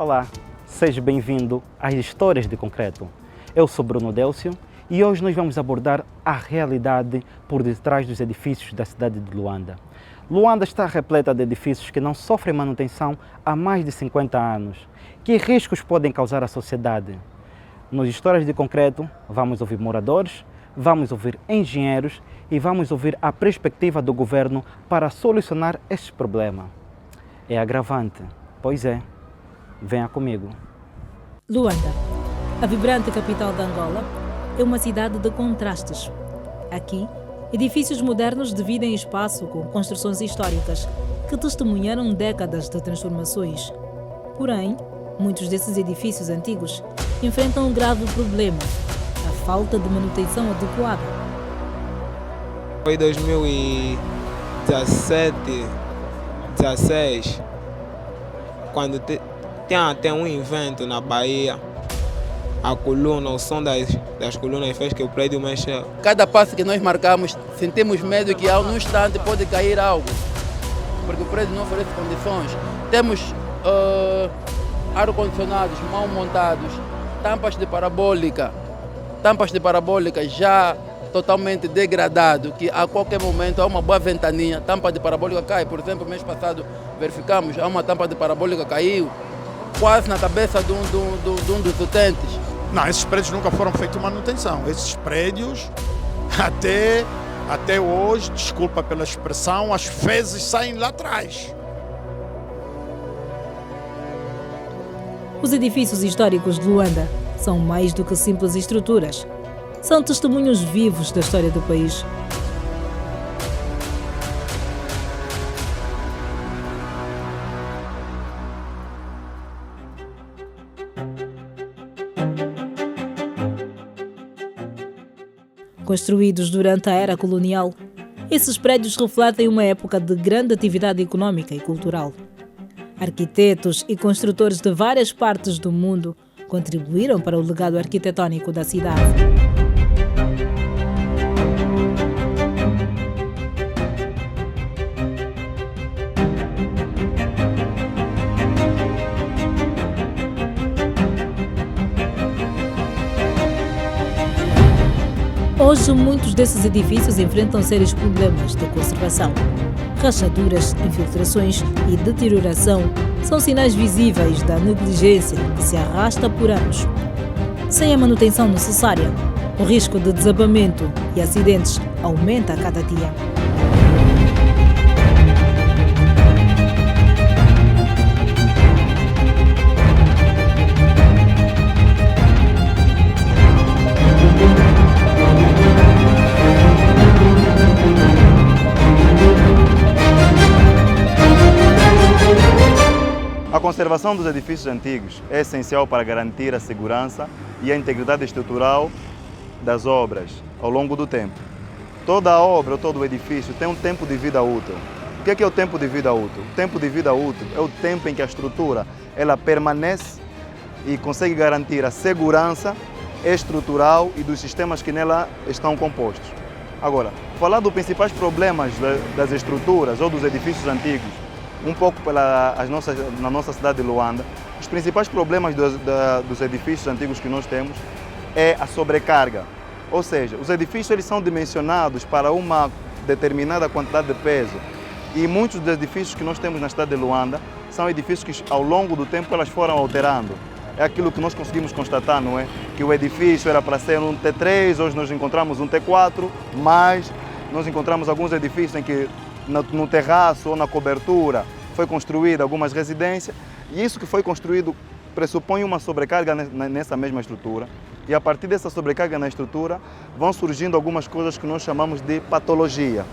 Olá, seja bem-vindo às Histórias de Concreto. Eu sou Bruno Délcio e hoje nós vamos abordar a realidade por detrás dos edifícios da cidade de Luanda. Luanda está repleta de edifícios que não sofrem manutenção há mais de 50 anos. Que riscos podem causar à sociedade? Nos Histórias de Concreto, vamos ouvir moradores, vamos ouvir engenheiros e vamos ouvir a perspectiva do governo para solucionar este problema. É agravante? Pois é. Venha comigo. Luanda, a vibrante capital de Angola, é uma cidade de contrastes. Aqui, edifícios modernos dividem espaço com construções históricas que testemunharam décadas de transformações. Porém, muitos desses edifícios antigos enfrentam um grave problema: a falta de manutenção adequada. Foi 2017, 2016, quando tem um evento na Bahia, a coluna, o som das colunas fez que o prédio mexeu. Cada passo que nós marcamos, sentimos medo que a um instante pode cair algo, porque o prédio não oferece condições. Temos ar-condicionados mal montados, tampas de parabólica já totalmente degradado, que a qualquer momento há uma boa ventaninha, tampa de parabólica cai. Por exemplo, mês passado verificamos, há uma tampa de parabólica caiu quase na cabeça de um dos utentes. Não, esses prédios nunca foram feitos manutenção. Esses prédios, até hoje, desculpa pela expressão, as fezes saem lá atrás. Os edifícios históricos de Luanda são mais do que simples estruturas. São testemunhos vivos da história do país. Construídos durante a era colonial, esses prédios refletem uma época de grande atividade econômica e cultural. Arquitetos e construtores de várias partes do mundo contribuíram para o legado arquitetônico da cidade. Hoje, muitos desses edifícios enfrentam sérios problemas de conservação. Rachaduras, infiltrações e deterioração são sinais visíveis da negligência que se arrasta por anos. Sem a manutenção necessária, o risco de desabamento e acidentes aumenta a cada dia. A conservação dos edifícios antigos é essencial para garantir a segurança e a integridade estrutural das obras ao longo do tempo. Toda obra ou todo edifício tem um tempo de vida útil. O que é o tempo de vida útil? O tempo de vida útil é o tempo em que a estrutura ela permanece e consegue garantir a segurança estrutural e dos sistemas que nela estão compostos. Agora, falar dos principais problemas das estruturas ou dos edifícios antigos, um pouco na nossa cidade de Luanda, os principais problemas dos edifícios antigos que nós temos é a sobrecarga. Ou seja, os edifícios eles são dimensionados para uma determinada quantidade de peso e muitos dos edifícios que nós temos na cidade de Luanda são edifícios que ao longo do tempo elas foram alterando. É aquilo que nós conseguimos constatar, não é? Que o edifício era para ser um T3, hoje nós encontramos um T4, mas nós encontramos alguns edifícios em que no terraço ou na cobertura foi construída algumas residências e isso que foi construído pressupõe uma sobrecarga nessa mesma estrutura e a partir dessa sobrecarga na estrutura vão surgindo algumas coisas que nós chamamos de patologia.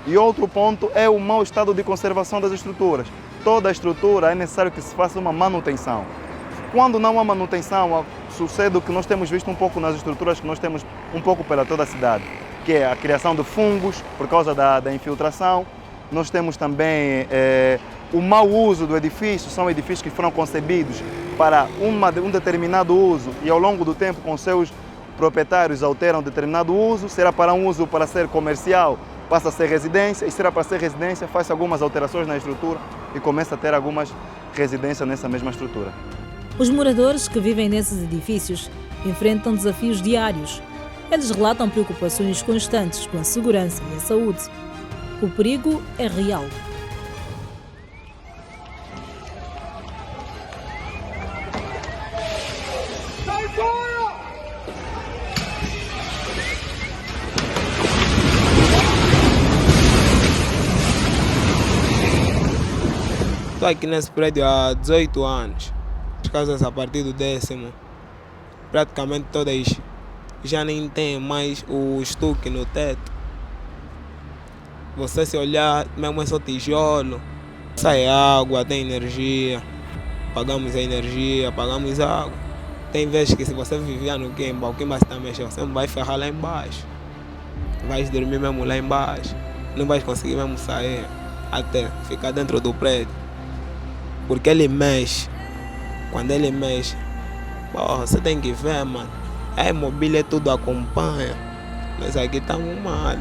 E outro ponto é o mau estado de conservação das estruturas. Toda a estrutura é necessário que se faça uma manutenção. Quando não há manutenção, sucede o que nós temos visto um pouco nas estruturas que nós temos um pouco pela toda a cidade, que é a criação de fungos por causa da infiltração. Nós temos também o mau uso do edifício, são edifícios que foram concebidos para um determinado uso e ao longo do tempo com seus proprietários alteram determinado uso, será para um uso para ser comercial, passa a ser residência, e será para ser residência, faz algumas alterações na estrutura e começa a ter algumas residências nessa mesma estrutura. Os moradores que vivem nesses edifícios enfrentam desafios diários. Eles relatam preocupações constantes com a segurança e a saúde. O perigo é real. Estou aqui nesse prédio há 18 anos. As casas a partir do 10º, praticamente todas já nem tem mais o estuque no teto. Você se olhar, mesmo é só tijolo. Sai água, tem energia. Pagamos a energia, pagamos a água. Tem vezes que se você vivia no Quimba, o Quimba está mexendo, você não vai ferrar lá embaixo. Vais dormir mesmo lá embaixo. Não vais conseguir mesmo sair até ficar dentro do prédio. Porque ele mexe. Quando ele mexe, porra, você tem que ver, mano. A imobília tudo acompanha. Nós aqui estamos mal.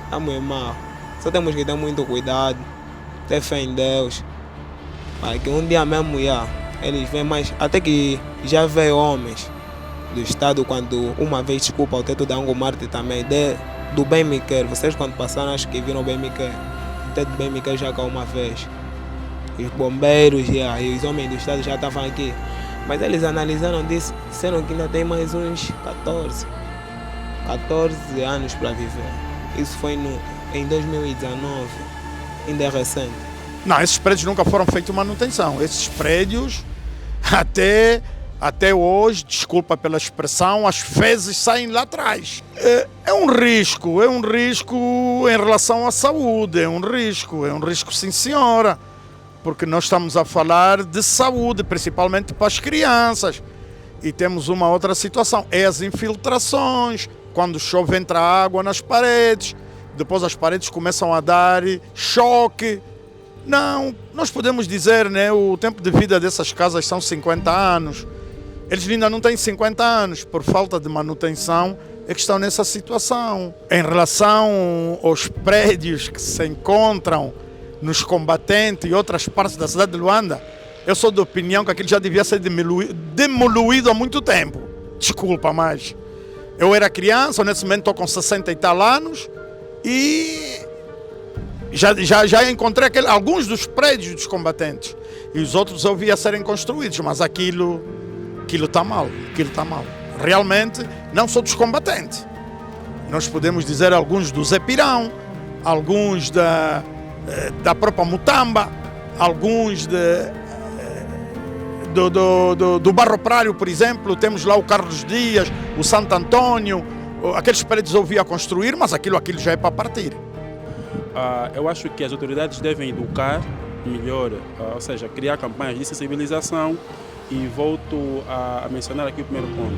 Estamos mal. Só temos que ter muito cuidado. Ter fé em Deus. Para que um dia mesmo, eles vêm mais. Até que já veio homens do Estado quando uma vez, desculpa, o teto da Ango Marte também. Do Bem Me Quer. Vocês quando passaram acho que viram o Bem Me Quer. O teto do Bem Me Quer já caiu uma vez. Os bombeiros e os homens do Estado já estavam aqui. Mas eles analisaram disso, disseram que ainda tem mais uns 14 anos para viver. Isso foi em 2019, ainda é recente. Não, esses prédios nunca foram feitos manutenção. Esses prédios, até hoje, desculpa pela expressão, as fezes saem lá atrás. É um risco em relação à saúde, é um risco sim senhora. Porque nós estamos a falar de saúde, principalmente para as crianças. E temos uma outra situação, é as infiltrações. Quando chove entra água nas paredes, depois as paredes começam a dar choque. Não, nós podemos dizer, né, o tempo de vida dessas casas são 50 anos. Eles ainda não têm 50 anos, por falta de manutenção, é que estão nessa situação. Em relação aos prédios que se encontram nos combatentes e outras partes da cidade de Luanda, eu sou da opinião que aquilo já devia ser demolido há muito tempo. Desculpa, mas eu era criança, nesse momento estou com 60 e tal anos e já encontrei alguns dos prédios dos combatentes e os outros eu via serem construídos, mas aquilo está mal, Realmente, não só dos combatentes. Nós podemos dizer alguns do Zepirão, alguns da própria Mutamba, alguns do Barro Operário, por exemplo. Temos lá o Carlos Dias, o Santo Antônio, aqueles prédios eu via construir, mas aquilo já é para partir. Eu acho que as autoridades devem educar melhor, ou seja, criar campanhas de sensibilização e volto a mencionar aqui o primeiro ponto.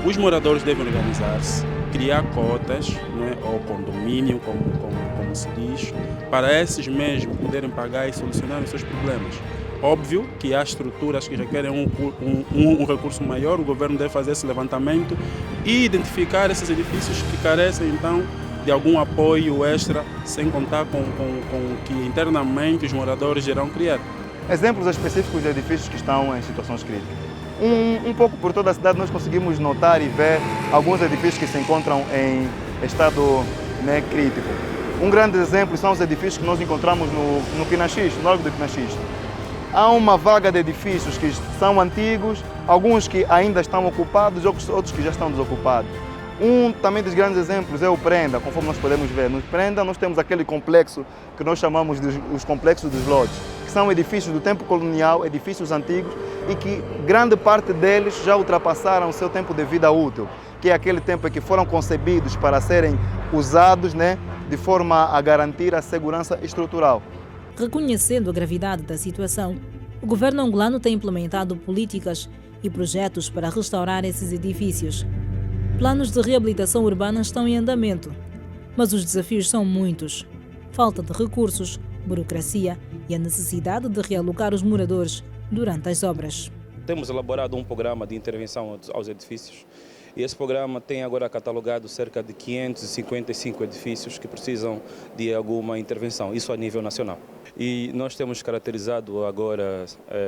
Os moradores devem organizar-se, criar cotas, né, ou condomínio, como se diz, para esses mesmos poderem pagar e solucionar os seus problemas. Óbvio que há estruturas que requerem um recurso maior, o governo deve fazer esse levantamento e identificar esses edifícios que carecem, então, de algum apoio extra, sem contar com que internamente os moradores irão criar. Exemplos específicos de edifícios que estão em situações críticas. Um pouco por toda a cidade nós conseguimos notar e ver alguns edifícios que se encontram em estado, né, crítico. Um grande exemplo são os edifícios que nós encontramos no Quinaxis, no Largo do Quinaxis. Há uma vaga de edifícios que são antigos, alguns que ainda estão ocupados, outros que já estão desocupados. Um também dos grandes exemplos é o Prenda, conforme nós podemos ver. No Prenda nós temos aquele complexo que nós chamamos de os complexos dos lotes, que são edifícios do tempo colonial, edifícios antigos e que grande parte deles já ultrapassaram o seu tempo de vida útil, que é aquele tempo em que foram concebidos para serem usados, né, de forma a garantir a segurança estrutural. Reconhecendo a gravidade da situação, o governo angolano tem implementado políticas e projetos para restaurar esses edifícios. Planos de reabilitação urbana estão em andamento, mas os desafios são muitos. Falta de recursos, burocracia e a necessidade de realocar os moradores durante as obras. Temos elaborado um programa de intervenção aos edifícios E esse programa tem agora catalogado cerca de 555 edifícios que precisam de alguma intervenção, isso a nível nacional. E nós temos caracterizado agora,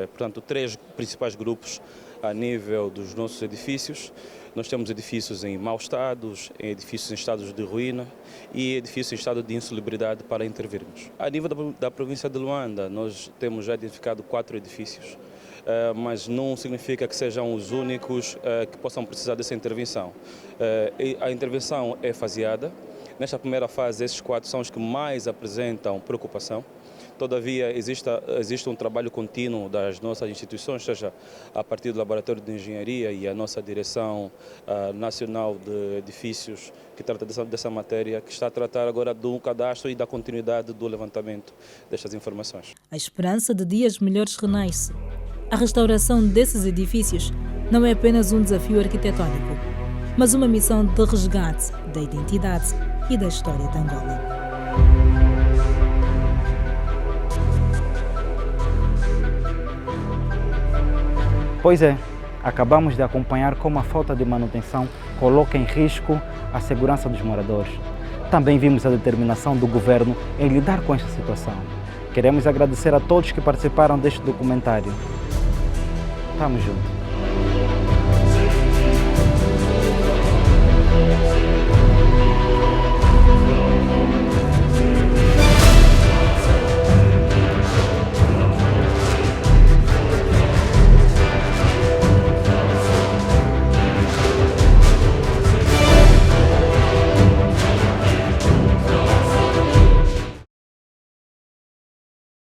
portanto, 3 principais grupos a nível dos nossos edifícios. Nós temos edifícios em maus estados, edifícios em estados de ruína e edifícios em estado de insalubridade para intervirmos. A nível da província de Luanda, nós temos já identificado 4 edifícios, mas não significa que sejam os únicos que possam precisar dessa intervenção. A intervenção é faseada. Nesta primeira fase, esses 4 são os que mais apresentam preocupação. Todavia, existe um trabalho contínuo das nossas instituições, seja a partir do Laboratório de Engenharia e a nossa Direção Nacional de Edifícios, que trata dessa matéria, que está a tratar agora do cadastro e da continuidade do levantamento destas informações. A esperança de dias melhores renasce. A restauração desses edifícios não é apenas um desafio arquitetônico, mas uma missão de resgate da identidade e da história de Angola. Pois é, acabamos de acompanhar como a falta de manutenção coloca em risco a segurança dos moradores. Também vimos a determinação do governo em lidar com esta situação. Queremos agradecer a todos que participaram deste documentário. Tamo junto.